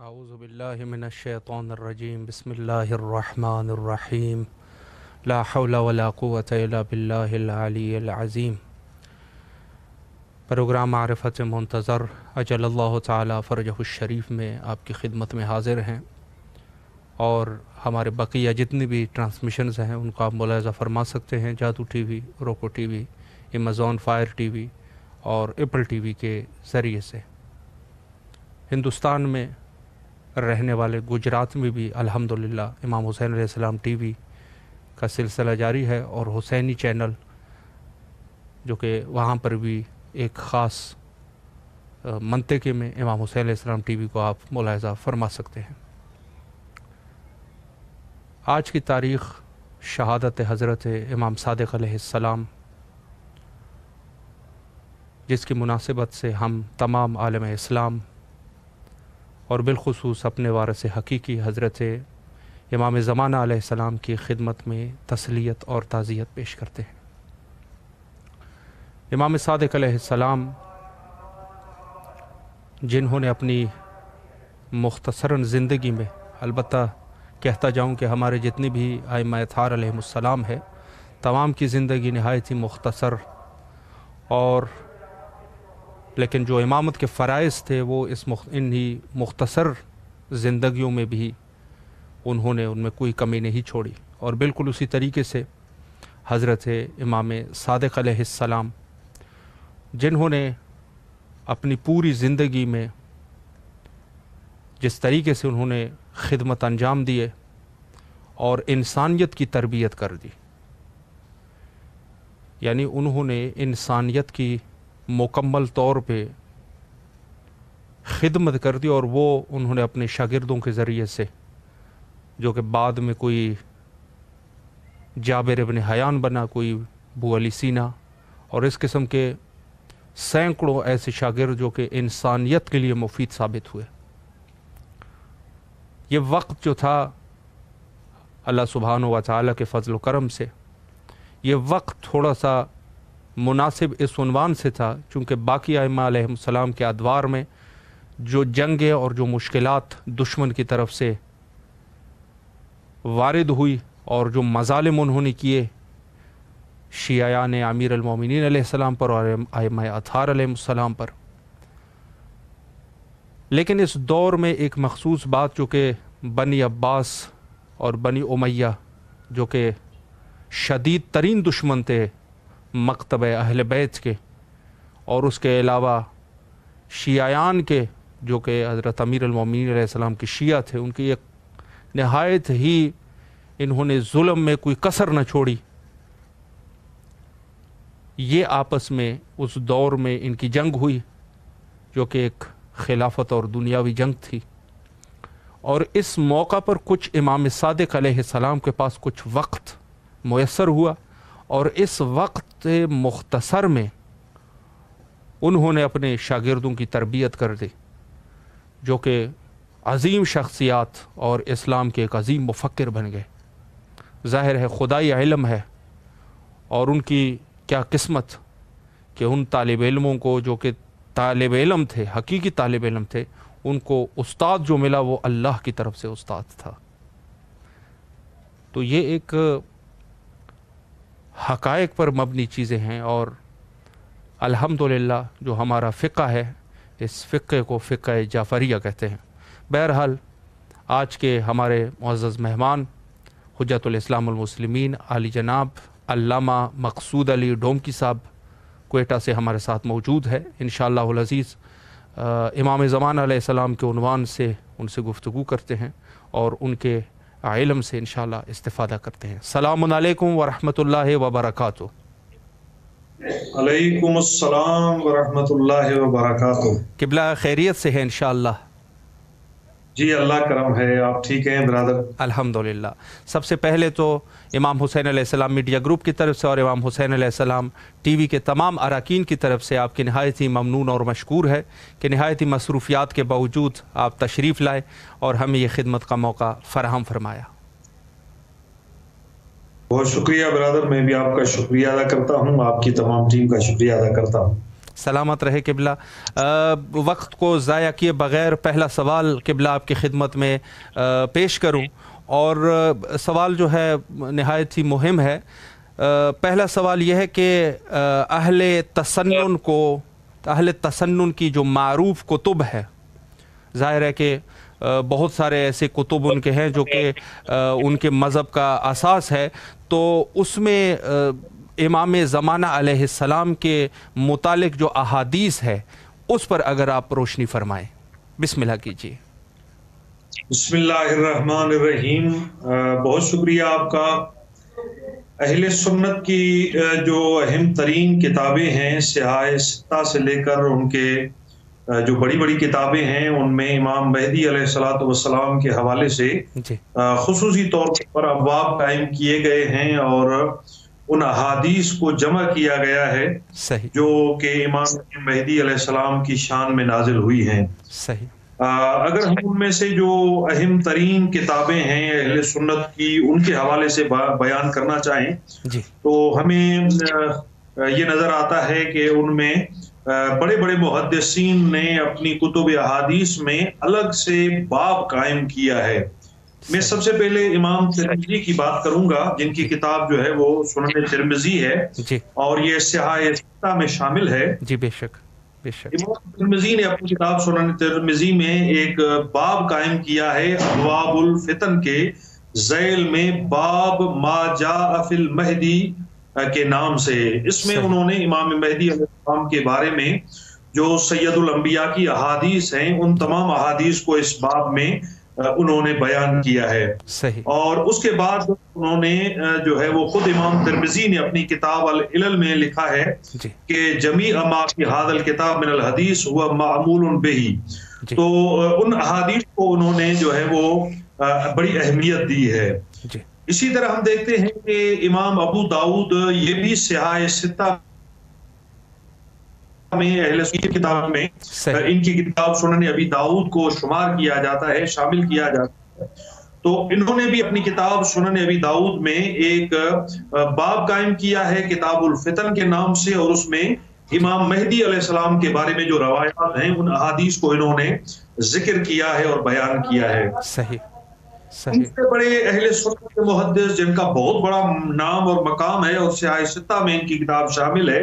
اعوذ باللہ من الشیطان الرجیم بسم اللہ الرحمن الرحیم لا حول ولا قوة الا باللہ العلی العظیم۔ پروگرام معرفت منتظر اجل اللہ تعالی فرجہ الشریف میں آپ کی خدمت میں حاضر ہیں، اور ہمارے بقیہ جتنی بھی ٹرانسمیشنز ہیں ان کو آپ ملاحظہ فرما سکتے ہیں جادو ٹی وی، روکو T V, Amazon fire T V اور ایپل ٹی وی کے ذریعے سے۔ ہندوستان میں رہنے والے گجرات میں بھی الحمدللہ امام حسین علیہ السلام ٹی وی کا سلسلہ جاری ہے، اور حسینی چینل جو کہ وہاں پر بھی ایک خاص منطقے میں امام حسین علیہ السلام ٹی وی کو آپ ملاحظہ فرما سکتے ہیں۔ آج کی تاریخ شہادت حضرت امام صادق علیہ السلام، جس کی مناسبت سے ہم تمام عالم اسلام اور بالخصوص اپنے وارث حقیقی حضرت امام زمانہ علیہ السلام کی خدمت میں تسلیت اور تعزیت پیش کرتے ہیں۔ امام صادق علیہ السلام جنہوں نے اپنی مختصراً زندگی میں، البتہ کہتا جاؤں کہ ہمارے جتنی بھی ائمہ اطہار علیہم السلام ہے، تمام کی زندگی نہایت ہی مختصر، اور لیکن جو امامت کے فرائض تھے وہ انہی مختصر زندگیوں میں بھی انہوں نے ان میں کوئی کمی نہیں چھوڑی۔ اور بالکل اسی طریقے سے حضرت امام صادق علیہ السلام، جنہوں نے اپنی پوری زندگی میں جس طریقے سے انہوں نے خدمت انجام دیے اور انسانیت کی تربیت کر دی، یعنی انہوں نے انسانیت کی مکمل طور پہ خدمت کر دی، اور وہ انہوں نے اپنے شاگردوں کے ذریعے سے، جو کہ بعد میں کوئی جابر ابن حیان بنا، کوئی ابو علی سینا، اور اس قسم کے سینکڑوں ایسے شاگرد جو کہ انسانیت کے لیے مفید ثابت ہوئے۔ یہ وقت جو تھا اللہ سبحانہ و تعالیٰ کے فضل و کرم سے، یہ وقت تھوڑا سا مناسب اس عنوان سے تھا چونکہ باقی ائمہ علیہ السلام کے ادوار میں جو جنگیں اور جو مشکلات دشمن کی طرف سے وارد ہوئی اور جو مظالم انہوں نے کیے شیعیان امیر المومنین علیہ السلام پر اور ائمہ اطہار علیہ السلام پر، لیکن اس دور میں ایک مخصوص بات جو کہ بنی عباس اور بنی امیہ، جو کہ شدید ترین دشمن تھے مکتب اہل بیت کے، اور اس کے علاوہ شیعیان کے جو کہ حضرت امیر المومنین علیہ السلام کے شیعہ تھے، ان کی ایک نہایت ہی انہوں نے ظلم میں کوئی کسر نہ چھوڑی۔ یہ آپس میں اس دور میں ان کی جنگ ہوئی جو کہ ایک خلافت اور دنیاوی جنگ تھی، اور اس موقع پر کچھ امام صادق علیہ السلام کے پاس کچھ وقت میسر ہوا، اور اس وقت مختصر میں انہوں نے اپنے شاگردوں کی تربیت کر دی، جو کہ عظیم شخصیات اور اسلام کے ایک عظیم مفکر بن گئے۔ ظاہر ہے خدائی علم ہے، اور ان کی کیا قسمت کہ ان طالب علموں کو جو کہ طالب علم تھے، حقیقی طالب علم تھے، ان کو استاد جو ملا وہ اللہ کی طرف سے استاد تھا۔ تو یہ ایک حقائق پر مبنی چیزیں ہیں، اور الحمدللہ جو ہمارا فقہ ہے، اس فقہ کو فقہ جعفریہ کہتے ہیں۔ بہرحال آج کے ہمارے معزز مہمان حجت الاسلام المسلمین عالی جناب علامہ مقصود علی ڈومکی صاحب کوئٹہ سے ہمارے ساتھ موجود ہے۔ انشاءاللہ العزیز امام زمانہ علیہ السلام کے عنوان سے ان سے گفتگو کرتے ہیں اور ان کے علم سے انشاءاللہ استفادہ کرتے ہیں۔ السلام علیکم ورحمۃ اللہ وبرکاتہ۔ علیکم السلام ورحمۃ اللہ وبرکاتہ۔ قبلہ خیریت سے ہے انشاءاللہ؟ جی اللہ کرم ہے، آپ ٹھیک ہیں برادر؟ الحمدللہ۔ سب سے پہلے تو امام حسین علیہ السلام میڈیا گروپ کی طرف سے اور امام حسین علیہ السلام ٹی وی کے تمام اراکین کی طرف سے آپ کی نہایت ہی ممنون اور مشکور ہے کہ نہایت ہی مصروفیات کے باوجود آپ تشریف لائے اور ہمیں یہ خدمت کا موقع فراہم فرمایا۔ بہت شکریہ برادر، میں بھی آپ کا شکریہ ادا کرتا ہوں، آپ کی تمام ٹیم کا شکریہ ادا کرتا ہوں۔ سلامت رہے قبلہ. وقت کو ضائع کیے بغیر پہلا سوال قبلہ آپ کی خدمت میں پیش کروں، اور سوال جو ہے نہایت ہی مہم ہے. پہلا سوال یہ ہے کہ اہل تسنن کی جو معروف کتب ہے، ظاہر ہے کہ بہت سارے ایسے کتب ان کے ہیں جو کہ ان کے مذہب کا اساس ہے، تو اس میں امام زمانہ علیہ السلام کے متعلق جو احادیث ہے اس پر اگر آپ روشنی فرمائیں. بسم اللہ کیجیے. بسم اللہ الرحمن الرحیم. بہت شکریہ آپ کا. اہل سنت کی جو اہم ترین کتابیں ہیں، سیاہ ستہ سے لے کر ان کے جو بڑی بڑی کتابیں ہیں، ان میں امام مہدی علیہ الصلوۃ والسلام کے حوالے سے خصوصی طور پر ابواب قائم کیے گئے ہیں اور ان احادیث کو جمع کیا گیا ہے جو کہ امام مہدی علیہ السلام کی شان میں نازل ہوئی ہیں. اگر ہم ان میں سے جو اہم ترین کتابیں ہیں اہل سنت کی، ان کے حوالے سے بیان کرنا چاہیں تو ہمیں یہ نظر آتا ہے کہ ان میں بڑے بڑے محدثین نے اپنی کتب احادیث میں الگ سے باب قائم کیا ہے. میں سب سے پہلے امام ترمذی کی بات کروں گا، جن کی کتاب جو ہے وہ سنن ترمذی ہے اور یہ سیاہ ستہ میں شامل ہے. جی بے شک بے شک. امام ترمذی نے اپنی کتاب سنن ترمذی میں ایک باب قائم کیا ہے ابواب الفتن کے ذیل میں، باب ما جاء فی المہدی کے نام سے. اس میں انہوں نے امام مہدی علیہ السلام کے بارے میں جو سید الانبیاء کی احادیث ہیں، ان تمام احادیث کو اس باب میں انہوں نے بیان کیا ہے. اور اس کے بعد انہوں نے جو ہے وہ خود امام ترمذی نے اپنی کتاب العلل میں لکھا ہے کہ جمیع ما فی ھذا الکتاب من الحدیث هو معمول بہ. تو ان احادیث کو انہوں نے جو ہے وہ بڑی اہمیت دی ہے. اسی طرح ہم دیکھتے ہیں کہ امام ابو داؤد، یہ بھی سیاہ ستہ میں اہل سنت کی کتاب میں ان کی کتاب سنن ابی داؤد کو شمار کیا جاتا ہے، شامل کیا جاتا ہے. تو انہوں نے بھی اپنی کتاب سنن ابی داؤد میں ایک باب قائم کیا ہے کتاب الفتن کے نام سے، اور اس میں امام مہدی علیہ السلام کے بارے میں جو روایات ہیں ان احادیث کو انہوں نے ذکر کیا ہے اور بیان کیا ہے. ان سے بڑے اہل سنت کے محدث جن کا بہت بڑا نام اور مقام ہے اور سیاہ ستہ میں ان کی کتاب شامل ہے،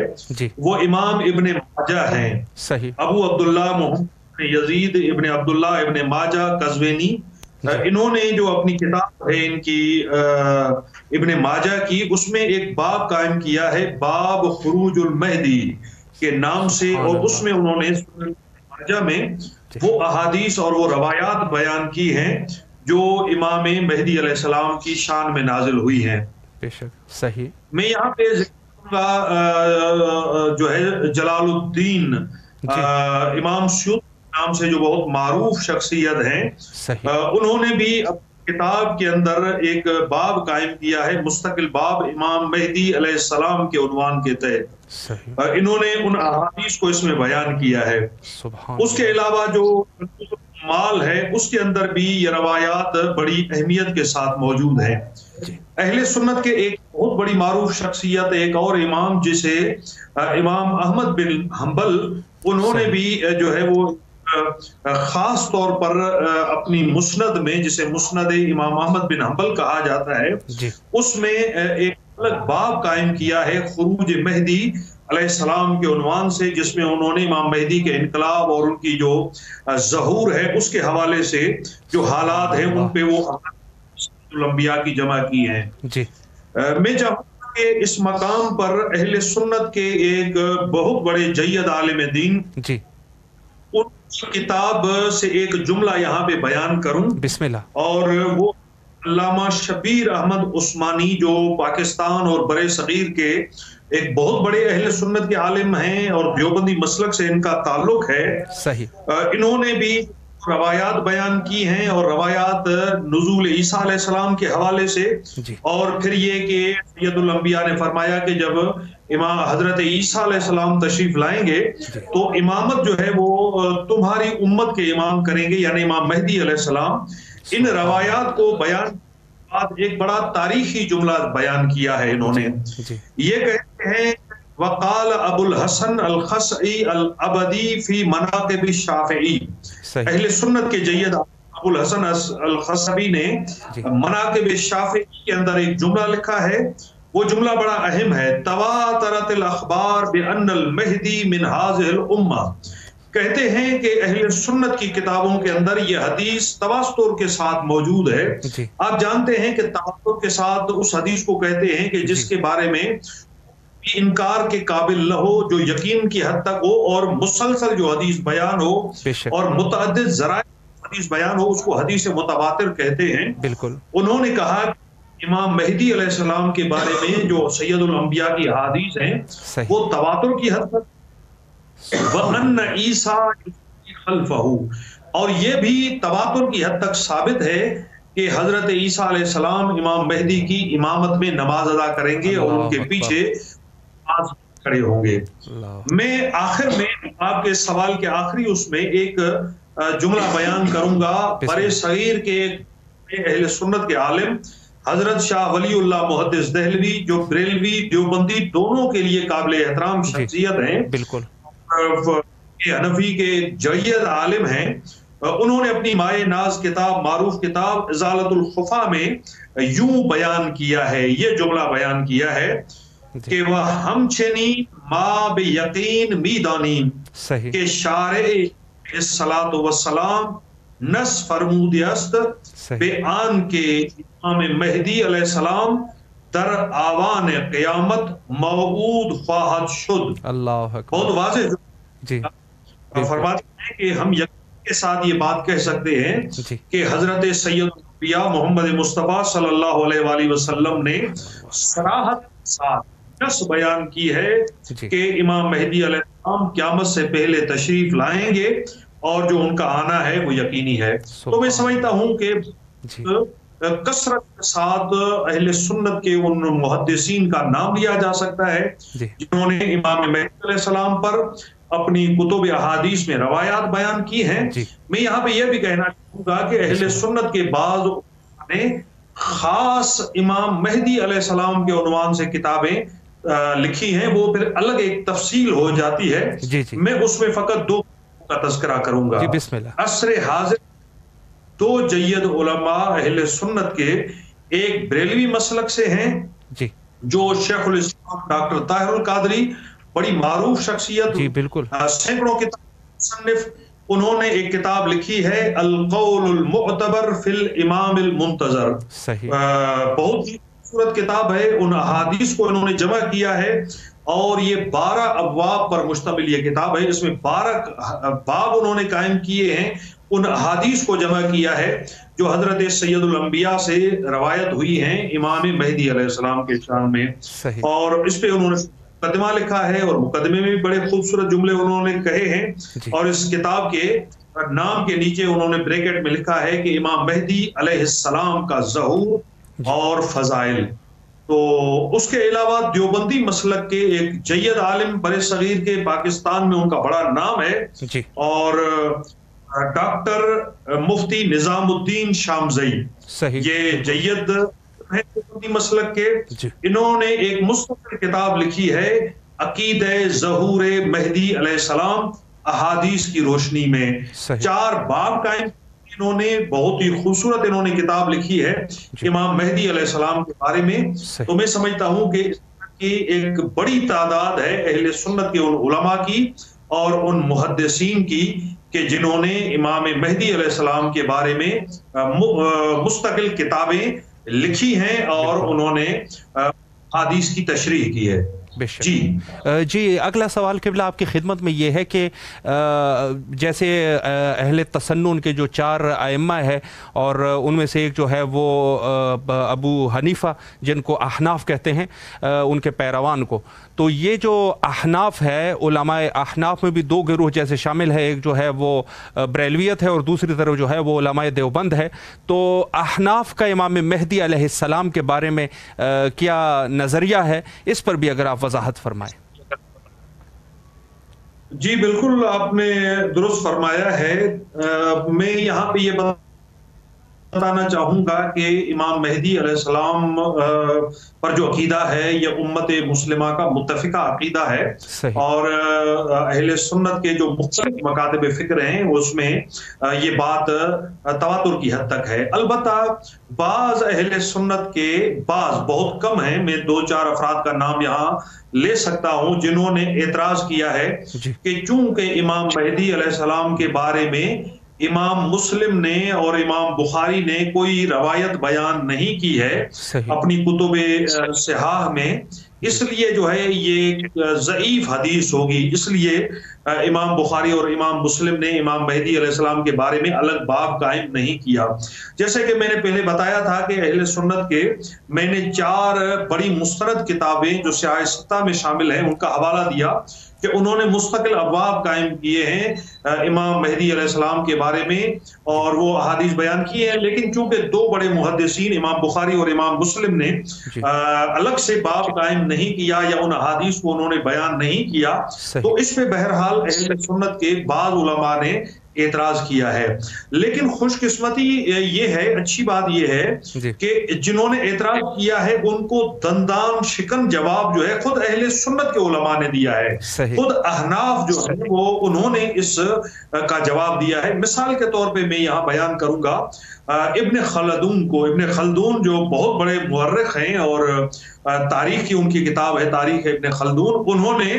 وہ امام ابن ماجہ ہیں. ابو عبداللہ محمد یزید ابن عبداللہ ابن ماجہ قزوینی. انہوں نے جو اپنی کتاب ہے ان کی ابن ماجہ کی، اس میں ایک باب قائم کیا ہے باب خروج المہدی کے نام سے، اور اس میں انہوں نے ابن ماجہ میں وہ احادیث اور وہ روایات بیان کی ہیں جو امام مہدی علیہ السلام کی شان میں نازل ہوئی ہیں. بے شک صحیح. میں یہاں پہ ذکر کروں گا جو ہے جلال الدین امام سیوطی نام سے جو بہت معروف شخصیت ہیں، انہوں نے بھی کتاب کے اندر ایک باب قائم کیا ہے، مستقل باب امام مہدی علیہ السلام کے عنوان کے تحت. انہوں نے ان احادیث کو اس میں بیان کیا ہے. اس کے علاوہ جو مال ہے اس کے اندر بھی یہ روایات بڑی اہمیت کے ساتھ موجود ہیں. اہل سنت کے ایک بہت بڑی معروف شخصیت ایک اور امام جسے امام احمد بن حنبل، انہوں نے بھی جو ہے وہ خاص طور پر اپنی مسند میں، جسے مسند امام احمد بن حنبل کہا جاتا ہے، اس میں ایک الگ باب قائم کیا ہے خروج مہدی علیہ السلام کے عنوان سے، جس میں انہوں نے امام مہدی کے انقلاب اور ان کی جو ظہور ہے اس کے حوالے سے جو حالات ہیں ان پہ وہ الانبیاء کی جمع کی ہیں. میں چاہوں گا کہ اس مقام پر اہل سنت کے ایک بہت بڑے جید عالم دین ان کی کتاب سے ایک جملہ یہاں پہ بیان کروں. بسم اللہ. اور وہ علامہ شبیر احمد عثمانی جو پاکستان اور برِ صغیر کے ایک بہت بڑے اہل سنت کے عالم ہیں اور دیوبندی مسلک سے ان کا تعلق ہے. انہوں نے بھی روایات بیان کی ہیں، اور روایات نزول عیسیٰ علیہ السلام کے حوالے سے، اور پھر یہ کہ سید الانبیاء نے فرمایا کہ جب امام حضرت عیسیٰ علیہ السلام تشریف لائیں گے تو امامت جو ہے وہ تمہاری امت کے امام کریں گے، یعنی امام مہدی علیہ السلام. ان روایات کو بیان بعد ایک بڑا تاریخی جملہ بیان کیا ہے انہوں نے. یہ کہتے ہیں وقال ابو الحسن الخصعی الابدی فی مناقب الشافعی. اہل سنت کے جید ابو الحسن الخصبی نے مناقب الشافعی کے اندر ایک جملہ لکھا ہے. وہ جملہ بڑا اہم ہے. تواترت الاخبار بان المہدی من هذه الامہ. کہتے ہیں کہ اہل سنت کی کتابوں کے اندر یہ حدیث تواتر کے ساتھ موجود ہے. آپ جانتے ہیں کہ تواتر کے ساتھ اس حدیث کو کہتے ہیں کہ جس کے بارے میں انکار کے قابل نہ ہو, جو یقین کی حد تک ہو اور مسلسل جو حدیث بیان ہو اور متعدد ذرائع حدیث بیان ہو, اس کو حدیث متواتر کہتے ہیں. بالکل. انہوں نے کہا کہ امام مہدی علیہ السلام کے بارے میں جو سید الانبیاء کی احادیث ہیں وہ تواتر کی حد تک, وَأَنَّ عِيسَىٰ خَلْفَهُ, اور یہ بھی تواتر کی حد تک ثابت ہے کہ حضرت عیسیٰ علیہ السلام امام مہدی کی امامت میں نماز ادا کریں گے اور ان کے پیچھے کھڑے ہوں گے. میں آخر میں آپ کے سوال کے آخری اس میں ایک جملہ بیان کروں گا. برے صغیر کے اہل سنت کے عالم حضرت شاہ ولی اللہ محدث دہلوی, جو بریلوی دیوبندی دونوں کے لیے قابل احترام شخصیت ہیں, بالکل حنفی کے جید عالم ہیں, انہوں نے اپنی مائے ناز کتاب, معروف کتاب ازالت الخفا میں یوں بیان کیا ہے, یہ جملہ بیان کیا ہے کہ وہ ہم چنی ما بے یقین میدانیم کہ شارع الصلاۃ والسلام نس فرمود است بے آن کے امام مہدی علیہ السلام در آوان قیامت موعود خواہد شد. اللہ بہت واضح جی فرماتے ہیں کہ ہم یقین کے ساتھ یہ بات کہہ سکتے ہیں کہ حضرت سید الانبیاء محمد مصطفیٰ صلی اللہ علیہ وآلہ وسلم نے صراحت کے ساتھ بیان کی ہے کہ امام مہدی علیہ السلام قیامت سے پہلے تشریف لائیں گے اور جو ان کا آنا ہے وہ یقینی ہے. تو میں سمجھتا ہوں کہ کثرت کے ساتھ اہل سنت کے ان محدثین کا نام لیا جا سکتا ہے جنہوں نے امام مہدی علیہ السلام پر اپنی کتب احادیث میں روایات بیان کی ہیں. میں یہاں پہ یہ بھی کہنا چاہوں گا کہ اہل سنت کے بعض نے خاص امام مہدی علیہ السلام کے عنوان سے کتابیں لکھی ہیں, وہ پھر الگ ایک تفصیل ہو جاتی ہے. میں اس میں فقط دو کا تذکرہ کروں گا. بسم اللہ. عصر حاضر دو جید علماء اہل سنت کے, ایک بریلوی مسلک سے ہیں جو شیخ الاسلام ڈاکٹر طاہر القادری, بڑی معروف شخصیت, بالکل سینکڑوں کتاب مصنف, انہوں نے ایک کتاب لکھی ہے القول المعتبر فی الامام المنتظر. بہت ہی خوبصورت کتاب ہے. ان احادیث کو انہوں نے جمع کیا ہے اور یہ 12 ابواب پر مشتمل یہ کتاب ہے. اس میں 12 باب انہوں نے قائم کیے ہیں, ان احادیث کو جمع کیا ہے جو حضرت سید الانبیاء سے روایت ہوئی ہیں امام مہدی علیہ السلام کے شان میں. اور اس پہ انہوں نے مقدمہ لکھا ہے اور مقدمے میں بھی بڑے خوبصورت جملے انہوں نے کہے ہیں. اور اس کتاب کے نام کے نیچے انہوں نے بریکٹ میں لکھا ہے کہ امام مہدی علیہ السلام کا ظہور اور فضائل. تو اس کے علاوہ دیوبندی مسلک کے ایک جید عالم برے صغیر کے پاکستان میں ان کا بڑا نام ہے, اور ڈاکٹر مفتی نظام الدین شامزئی, یہ جید مسلک کے, انہوں نے ایک مستقل کتاب لکھی ہے عقیدہ ظہور مہدی علیہ السلام احادیث کی روشنی میں. 4 باب قائم انہوں نے, بہت ہی خوبصورت انہوں نے کتاب لکھی ہے امام مہدی علیہ السلام کے بارے میں. تو میں سمجھتا ہوں کہ ایک بڑی تعداد ہے اہل سنت کے ان علماء کی اور ان محدثین کی کہ جنہوں نے امام مہدی علیہ السلام کے بارے میں مستقل کتابیں لکھی ہیں اور انہوں نے حدیث کی تشریح کی ہے. جی اگلا سوال قبلہ آپ کی خدمت میں یہ ہے کہ جیسے اہل تسنن کے جو 4 ائمہ ہے اور ان میں سے ایک جو ہے وہ ابو حنیفہ جن کو احناف کہتے ہیں, ان کے پیروان کو, تو یہ جو احناف ہے, علماء احناف میں بھی 2 گروہ جیسے شامل ہے, ایک جو ہے وہ بریلویت ہے اور دوسری طرف جو ہے وہ علماء دیوبند ہے. تو احناف کا امام مہدی علیہ السلام کے بارے میں کیا نظریہ ہے, اس پر بھی اگر آپ وضاحت فرمائیں. جی بالکل آپ نے درست فرمایا ہے. میں یہاں پہ یہ بتانا چاہوں گا کہ امام مہدی علیہ السلام پر جو عقیدہ ہے یہ امت مسلمہ کا متفقہ عقیدہ ہے، اور اہل سنت کے جو مختلف مکاتب فکر ہیں اس میں یہ بات تواتر کی حد تک ہے۔ البتہ بعض اہل سنت کے بہت کم ہیں، میں 2-4 افراد کا نام یہاں لے سکتا ہوں جنہوں نے اعتراض کیا ہے کہ چونکہ امام مہدی علیہ السلام کے بارے میں امام مسلم نے اور امام بخاری نے کوئی روایت بیان نہیں کی ہے اپنی کتب صحاح میں، اس لیے جو ہے یہ ضعیف حدیث ہوگی، اس لیے امام بخاری اور امام مسلم نے امام مہدی علیہ السلام کے بارے میں الگ باب قائم نہیں کیا۔ جیسے کہ میں نے پہلے بتایا تھا کہ اہل سنت کے میں نے 4 بڑی مستند کتابیں جو سیاہ ستہ میں شامل ہیں ان کا حوالہ دیا کہ انہوں نے مستقل ابواب قائم کیے ہیں امام مہدی علیہ السلام کے بارے میں اور وہ احادیث بیان کیے ہیں، لیکن چونکہ 2 بڑے محدثین امام بخاری اور امام مسلم نے الگ سے باب قائم نہیں کیا یا ان احادیث کو انہوں نے بیان نہیں کیا، تو اس پہ بہرحال اہل سنت کے بعض علماء نے اعتراض کیا ہے۔ لیکن خوش قسمتی یہ ہے، اچھی بات یہ ہے کہ جنہوں نے اعتراض کیا ہے ان کو دندان شکن جواب جو ہے خود اہل سنت کے علماء نے دیا ہے، خود احناف جو ہے وہ انہوں نے اس کا جواب دیا ہے۔ مثال کے طور پہ میں یہاں بیان کروں گا ابن خلدون کو۔ ابن خلدون جو بہت بڑے مورخ ہیں اور تاریخ کی ان کی کتاب ہے تاریخ ابن خلدون، انہوں نے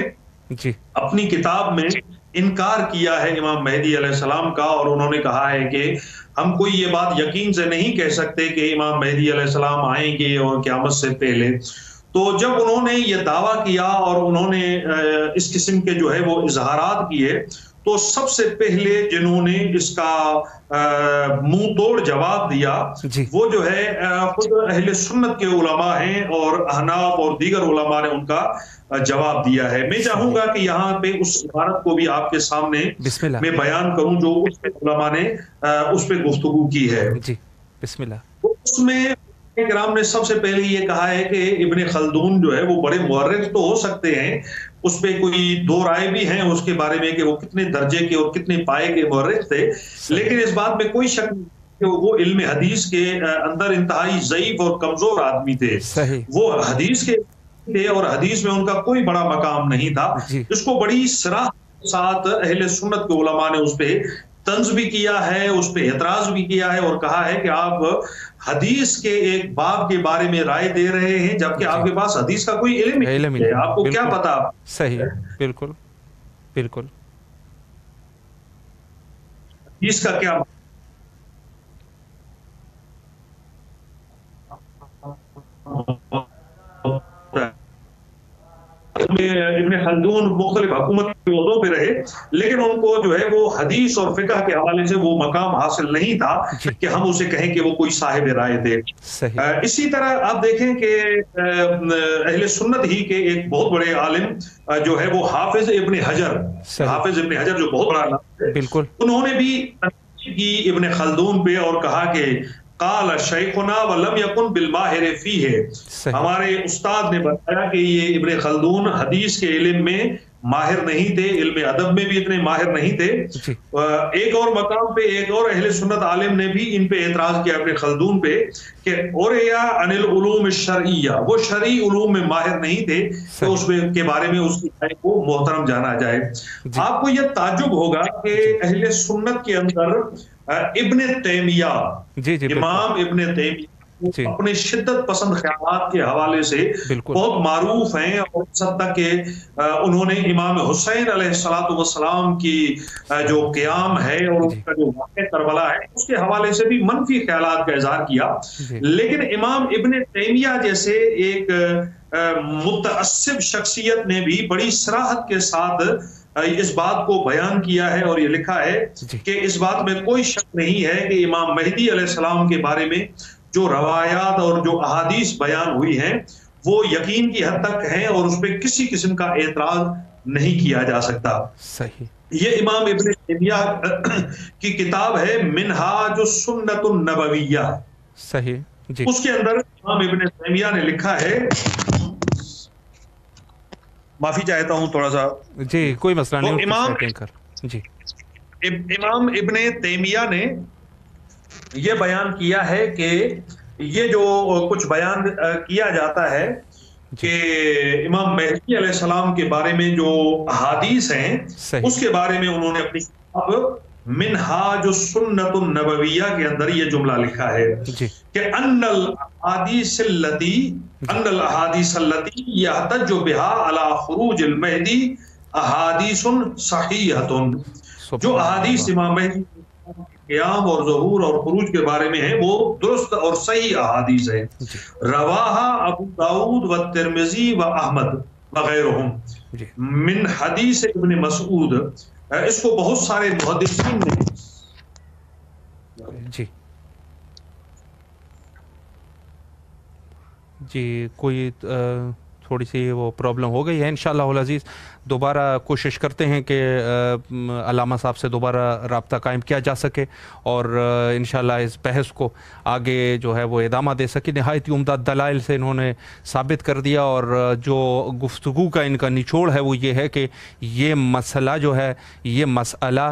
اپنی کتاب میں انکار کیا ہے امام مہدی علیہ السلام کا، اور انہوں نے کہا ہے کہ ہم کوئی یہ بات یقین سے نہیں کہہ سکتے کہ امام مہدی علیہ السلام آئیں گے اور قیامت سے پہلے۔ تو جب انہوں نے یہ دعویٰ کیا اور انہوں نے اس قسم کے جو ہے وہ اظہارات کیے، تو سب سے پہلے جنہوں نے اس کا منہ توڑ جواب دیا وہ جو ہے خود اہل سنت کے علماء ہیں، اور احناف اور دیگر علماء نے ان کا جواب دیا ہے۔ میں چاہوں گا کہ یہاں پہ اس عبارت کو بھی آپ کے سامنے میں بیان کروں جو اس پہ علماء نے اس پہ گفتگو کی ہے۔ بسم اللہ۔ اس میں کرام نے سب سے پہلے یہ کہا ہے کہ ابن خلدون جو ہے وہ بڑے مورخ تو ہو سکتے ہیں، اس پہ کوئی 2 رائے بھی ہیں اس کے بارے میں کہ وہ کتنے درجے کے اور کتنے پائے کے مورخ تھے، لیکن اس بات میں کوئی شک نہیں کہ وہ علم حدیث کے اندر انتہائی ضعیف اور کمزور آدمی تھے۔ وہ حدیث کے تھے اور حدیث میں ان کا کوئی بڑا مقام نہیں تھا۔ اس کو بڑی صراحت کے ساتھ اہل سنت کے علماء نے اس پہ طنز بھی کیا ہے، اس پہ اعتراض بھی کیا ہے، اور کہا ہے کہ آپ حدیث کے ایک باب کے بارے میں رائے دے رہے ہیں جبکہ آپ کے پاس حدیث کا کوئی علم نہیں ہے، آپ کو کیا پتا؟ صحیح، بالکل بالکل۔ حدیث کا کیا ابن خلدون مختلف حکومت کے عہدوں پہ رہے، لیکن ان کو جو ہے وہ حدیث اور فقہ کے حوالے سے وہ مقام حاصل نہیں تھا کہ ہم اسے کہیں کہ وہ کوئی صاحب رائے تھے۔ اسی طرح آپ دیکھیں کہ اہل سنت ہی کے ایک بہت بڑے عالم جو ہے وہ حافظ ابن حجر جو بہت بڑا عالم ہے، انہوں نے بھی کی ابن خلدون پہ اور کہا کہ قال شیخنا ولم یکن بالماہر فیہ، ہمارے استاد نے بتایا کہ یہ ابن خلدون حدیث کے علم میں ماہر نہیں تھے، علم ادب میں بھی اتنے ماہر نہیں تھے۔ ایک اور مقام پہ ایک اور اہل سنت عالم نے بھی ان پہ اعتراض کیا ابن خلدون پہ کہ اوریا عن العلوم الشرعیہ، وہ شرعی علوم میں ماہر نہیں تھے تو اس کے بارے میں اس کی رائے کو محترم جانا جائے۔ آپ کو یہ تعجب ہوگا کہ اہل سنت کے اندر ابن تیمیہ، امام ابن تیمیہ اپنے شدت پسند خیالات کے حوالے سے بہت معروف ہیں، اور اس حد تک کہ انہوں نے امام حسین علیہ السلام کی جو قیام ہے اور ان کا جو واقعہ کربلا ہے اس کے حوالے سے بھی منفی خیالات کا اظہار کیا۔ لیکن امام ابن تیمیہ جیسے ایک متعصب شخصیت نے بھی بڑی صراحت کے ساتھ اس بات کو بیان کیا ہے اور یہ لکھا ہے کہ اس بات میں کوئی شک نہیں ہے کہ امام مہدی علیہ السلام کے بارے میں جو روایات اور جو احادیث بیان ہوئی ہیں وہ یقین کی حد تک ہیں اور اس پہ کسی قسم کا اعتراض نہیں کیا جا سکتا۔ یہ امام ابن تیمیہ کی کتاب ہے منہاج السنۃ النبویہ، اس کے اندر امام ابن تیمیہ نے لکھا ہے، معافی چاہتا ہوں تھوڑا سا، جی کوئی مسئلہ نہیں، امام ابن تیمیہ نے یہ بیان کیا ہے کہ یہ جو کچھ بیان کیا جاتا ہے کہ امام مہدی علیہ السلام کے بارے میں جو احادیث ہیں اس کے بارے میں انہوں نے اپنی کتاب منہاج السنت النبویہ کے اندر یہ جملہ لکھا ہے کہ ان الاحادیث التي يحتج بها على خروج المہدی احادیث صحیحۃ، جو احادیث امام مہدی قیام اور ظہور اور خروج کے بارے میں ہیں وہ درست اور صحیح احادیث ہیں. رواہا ابو داؤد و ترمذی و احمد وغیرہم من حدیث ابن مسعود. اس کو بہت سارے محدثین نے جی کوئی تھوڑی سی وہ پرابلم ہو گئی ہے. انشاءاللہ العزیز دوبارہ کوشش کرتے ہیں کہ علامہ صاحب سے دوبارہ رابطہ قائم کیا جا سکے اور انشاءاللہ اس بحث کو آگے جو ہے وہ ادامہ دے سکے. نہایت عمدہ دلائل سے انہوں نے ثابت کر دیا اور جو گفتگو کا ان کا نچوڑ ہے وہ یہ ہے کہ یہ مسئلہ جو ہے یہ مسئلہ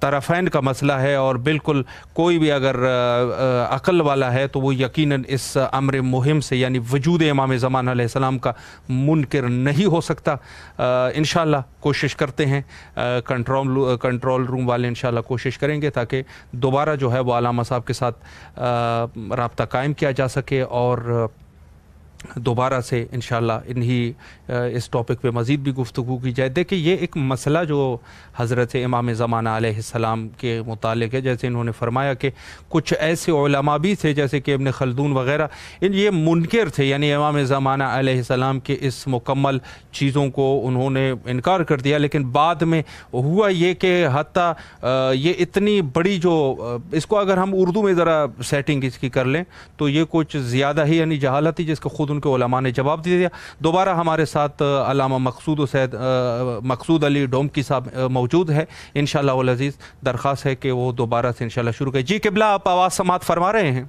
طرفین کا مسئلہ ہے اور بالکل کوئی بھی اگر عقل والا ہے تو وہ یقیناً اس امر مہم سے یعنی وجود امام زمان علیہ السلام کا منکر نہیں ہو سکتا. انشاءاللہ کوشش کرتے ہیں کنٹرول روم والے انشاءاللہ کوشش کریں گے تاکہ دوبارہ جو ہے وہ علامہ صاحب کے ساتھ رابطہ قائم کیا جا سکے اور دوبارہ سے انشاءاللہ انہی اس ٹاپک پہ مزید بھی گفتگو کی جائے. دیکھیں یہ ایک مسئلہ جو حضرت امام زمانہ علیہ السلام کے متعلق ہے، جیسے انہوں نے فرمایا کہ کچھ ایسے علماء بھی تھے جیسے کہ ابن خلدون وغیرہ یہ منکر تھے، یعنی امام زمانہ علیہ السلام کے اس مکمل چیزوں کو انہوں نے انکار کر دیا. لیکن بعد میں ہوا یہ کہ حتیٰ یہ اتنی بڑی جو اس کو اگر ہم اردو میں ذرا سیٹنگ اس کی کر لیں تو یہ کچھ زیادہ ہی یعنی جہالت تھی جس کو خود ان کے علماء نے جواب دے دیا. دوبارہ ہمارے ساتھ علامہ مقصود علی ڈومکی صاحب موجود ہے. انشاءاللہ العزیز درخواست ہے کہ وہ دوبارہ سے انشاءاللہ شروع کریں. جی قبلہ آپ آواز سماعت فرما رہے ہیں؟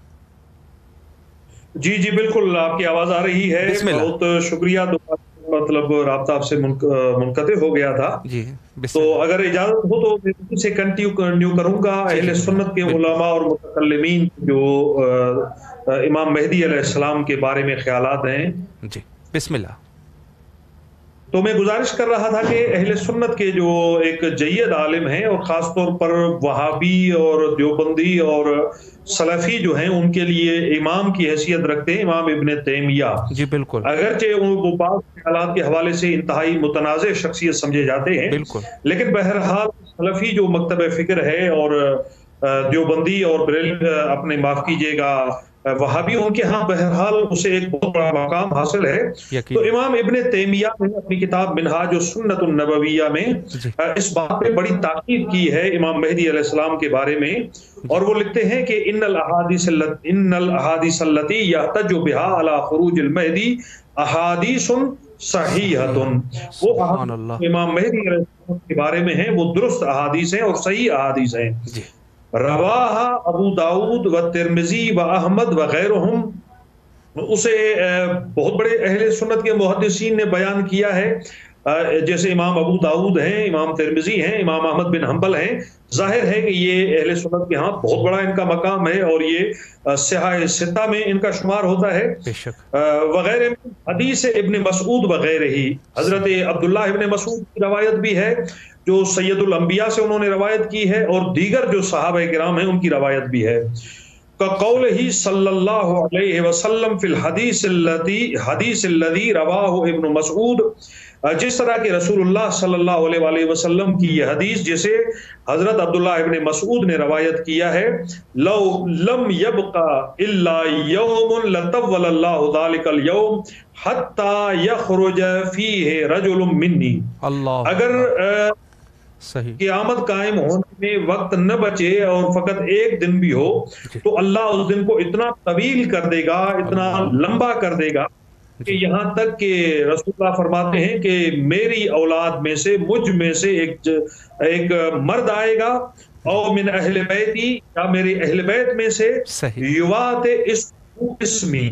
جی بالکل آپ کی آواز آ رہی ہے. بہت شکریہ. مطلب رابطہ آپ سے منقطع ہو گیا تھا جی تو اگر اجازت ہو تو میں سے کنٹینیو کروں گا. اہل سنت کے علماء اور متکلمین جو امام مہدی علیہ السلام کے بارے میں خیالات ہیں. جی بسم اللہ. تو میں گزارش کر رہا تھا کہ اہل سنت کے جو ایک جید عالم ہیں اور خاص طور پر وہابی اور دیوبندی اور سلفی جو ہیں ان کے لیے امام کی حیثیت رکھتے ہیں امام ابن تیمیہ. جی بالکل. اگرچہ وہ بعض خیالات کے حوالے سے انتہائی متنازع شخصیت سمجھے جاتے ہیں لیکن بہرحال سلفی جو مکتب فکر ہے اور دیوبندی اور اپنے معاف کیجیے گا وہابی ان کے ہاں بہرحال اسے ایک بہت بڑا مقام حاصل ہے. تو امام ابن تیمیہ نے اپنی کتاب منہاج السنت النبویہ میں اس بات پہ بڑی تاکید کی ہے امام مہدی علیہ السلام کے بارے میں اور وہ لکھتے ہیں کہ ان الاحادیث التي يحتج بها على خروج المہدی احادیث صحیحۃ. وہ امام مہدی علیہ السلام کے بارے میں ہیں وہ درست احادیث ہیں اور صحیح احادیث ہیں. رواہا ابو داؤد و ترمذی و احمد وغیرہم. اسے بہت بڑے اہل سنت کے محدثین نے بیان کیا ہے جیسے امام ابو داؤد ہیں، امام ترمذی ہیں، امام احمد بن حنبل ہیں. ظاہر ہے کہ یہ اہل سنت کے ہاں بہت بڑا ان کا مقام ہے اور یہ صحاح ستہ میں ان کا شمار ہوتا ہے. وغیرہ حدیث ابن مسعود وغیرہ ہی حضرت عبداللہ ابن مسعود کی روایت بھی ہے جو سید الانبیاء سے انہوں نے روایت کی ہے اور دیگر جو صحابہ کرام ہیں ان کی روایت بھی ہے. قول ہی صلی اللہ علیہ وسلم فی الحدیث الذی رواہ ابن مسعود. جس طرح کہ رسول اللہ صلی اللہ علیہ وآلہ وسلم کی یہ حدیث جسے حضرت عبداللہ ابن مسعود نے روایت کیا ہے لو لم یبقى الا یوم لطول اللہ ذلک اليوم حتی یخرج فیہ رجل منی. اگر قیامت قائم ہونے میں وقت نہ بچے اور فقط ایک دن بھی ہو تو اللہ اس دن کو اتنا طویل کر دے گا، اتنا لمبا کر دے گا کہ یہاں تک کہ رسول اللہ فرماتے ہیں کہ میری اولاد میں سے مجھ میں سے ایک مرد آئے گا او من اہل بیتی یا میرے اہل بیت میں سے یوات اسمی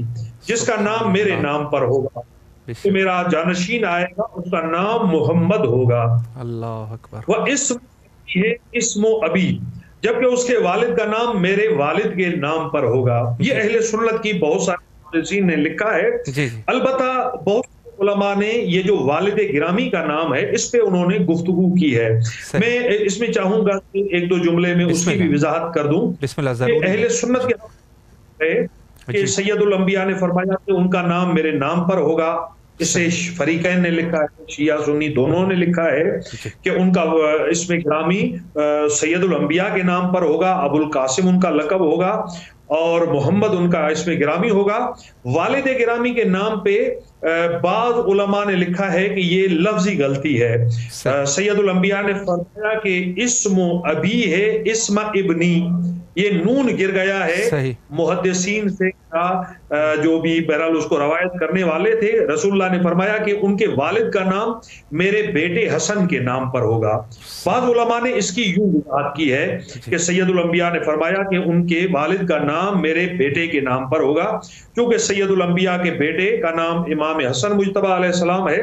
جس کا نام میرے نام پر ہوگا. تو میرا جانشین آئے گا اس کا نام محمد ہوگا. اللہ اکبر. وہ اسم ابی جبکہ اس کے والد کا نام میرے والد کے نام پر ہوگا. یہ اہل سنت کی بہت سارے محدثین نے لکھا ہے. البتہ بہت علماء نے یہ جو والد گرامی کا نام ہے اس پہ انہوں نے گفتگو کی ہے. میں اس میں چاہوں گا کہ ایک دو جملے میں اس کی بھی وضاحت کر دوں. اہل سنت کے ہے کہ سید الانبیاء نے فرمایا کہ ان کا نام میرے نام پر ہوگا. اسے فریقین نے لکھا ہے, شیعہ سنی دونوں نے لکھا ہے کہ ان کا اس میں گرامی سید الانبیاء کے نام پر ہوگا. ابو القاسم ان کا لقب ہوگا اور محمد ان کا اس میں گرامی ہوگا. والد گرامی کے نام پہ بعض علماء نے لکھا ہے کہ یہ لفظی غلطی ہے. سید الانبیاء نے فرمایا کہ اسم ابی ہے اسم ابنی, یہ نون گر گیا ہے. محدثین سے جو بھی بہرحال اس کو روایت کرنے والے تھے, رسول اللہ نے فرمایا کہ ان کے والد کا نام میرے بیٹے حسن کے نام پر ہوگا. بعض علماء نے اس کی یوں وضاحت کی ہے کہ سید الانبیاء نے فرمایا کہ ان کے والد کا نام میرے بیٹے کے نام پر ہوگا, کیونکہ سید الانبیاء کے بیٹے کا نام امام حسن مجتبی علیہ السلام ہے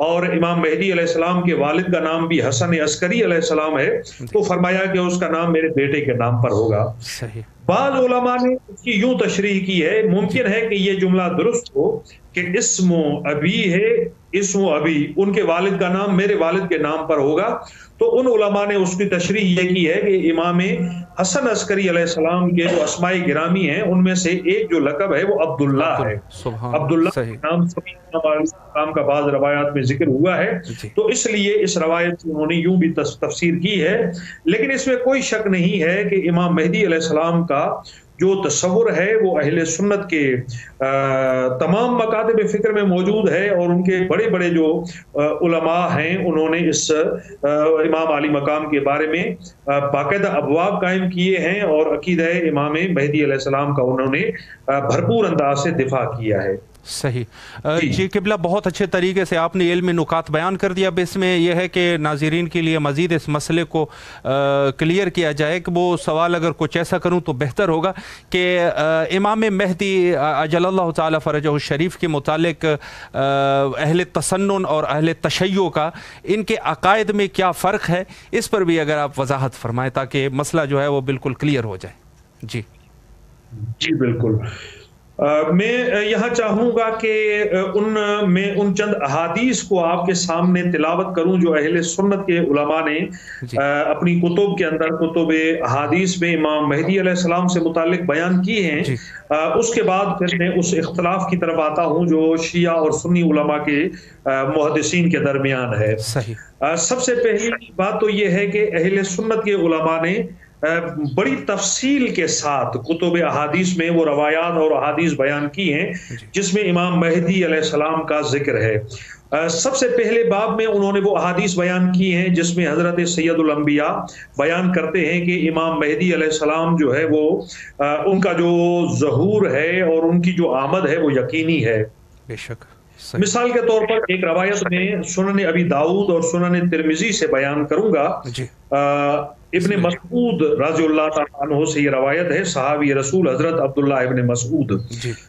اور امام مہدی علیہ السلام کے والد کا نام بھی حسن عسکری علیہ السلام ہے, تو فرمایا کہ اس کا نام میرے بیٹے کے نام پر ہوگا. بعض علماء نے اس کی یوں تشریح کی ہے, ممکن ہے کہ یہ جملہ درست ہو کہ اسم ابی ہے اسم ابی, ان کے والد کا نام میرے والد کے نام پر ہوگا. تو ان علماء نے اس کی تشریح یہ کی ہے کہ امام حسن عسکری علیہ السلام کے جو اسماء گرامی ہیں ان میں سے ایک جو لقب ہے وہ عبداللہ ہے. عبداللہ نام السلام کا بعض روایات میں ذکر ہوا ہے, تو اس لیے اس روایت سے انہوں نے یوں بھی تفسیر کی ہے. لیکن اس میں کوئی شک نہیں ہے کہ امام مہدی علیہ السلام کا جو تصور ہے وہ اہل سنت کے تمام مکاتب فکر میں موجود ہے, اور ان کے بڑے بڑے جو علماء ہیں انہوں نے اس امام علی مقام کے بارے میں باقاعدہ ابواب قائم کیے ہیں اور عقیدہ امام مہدی علیہ السلام کا انہوں نے بھرپور انداز سے دفاع کیا ہے. صحیح جی قبلہ, بہت اچھے طریقے سے آپ نے علم نکات بیان کر دیا. اب اس میں یہ ہے کہ ناظرین کے لیے مزید اس مسئلے کو کلیئر کیا جائے کہ وہ سوال اگر کچھ ایسا کروں تو بہتر ہوگا کہ امام مہدی اجل اللہ تعالی فرجہ الشریف کے متعلق اہل تسنن اور اہل تشیع کا ان کے عقائد میں کیا فرق ہے, اس پر بھی اگر آپ وضاحت فرمائیں تاکہ مسئلہ جو ہے وہ بالکل کلیئر ہو جائے. جی بالکل. میں یہاں چاہوں گا کہ ان چند احادیث کو آپ کے سامنے تلاوت کروں جو اہل سنت کے علماء نے اپنی کتب کے اندر کتب احادیث میں امام مہدی علیہ السلام سے متعلق بیان کی ہیں. اس کے بعد پھر میں اس اختلاف کی طرف آتا ہوں جو شیعہ اور سنی علماء کے محدثین کے درمیان ہے. سب سے پہلی بات تو یہ ہے کہ اہل سنت کے علماء نے بڑی تفصیل کے ساتھ کتب احادیث میں وہ روایات اور احادیث بیان کی ہیں جس میں امام مہدی علیہ السلام کا ذکر ہے. سب سے پہلے باب میں انہوں نے وہ احادیث بیان کی ہیں جس میں حضرت سید الانبیاء بیان کرتے ہیں کہ امام مہدی علیہ السلام جو ہے وہ ان کا جو ظہور ہے اور ان کی جو آمد ہے وہ یقینی ہے. بے شک. مثال کے طور پر ایک روایت میں سنن ابی داؤد اور سنن ترمذی سے بیان کروں گا. ابن مسعود رضی اللہ تعالیٰ عنہ سے یہ روایت ہے, صحابی رسول حضرت عبداللہ ابن مسعود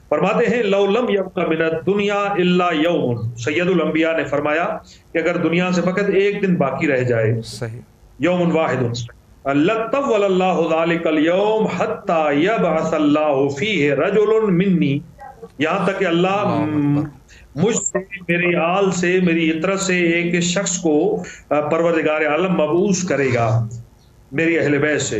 فرماتے ہیں لو لم یبق من الدنیا الا یوم, سید الانبیاء نے فرمایا کہ اگر دنیا سے فقط ایک دن باقی رہ جائے, یوم واحد, لطول اللہ ذلک اليوم حتی یبعث اللہ فیہ رجل منی, یہاں تک کہ اللہ مجھ سے میری آل سے میری عطرت سے ایک شخص کو پروردگار عالم مبعوث کرے گا میری اہل بیت سے,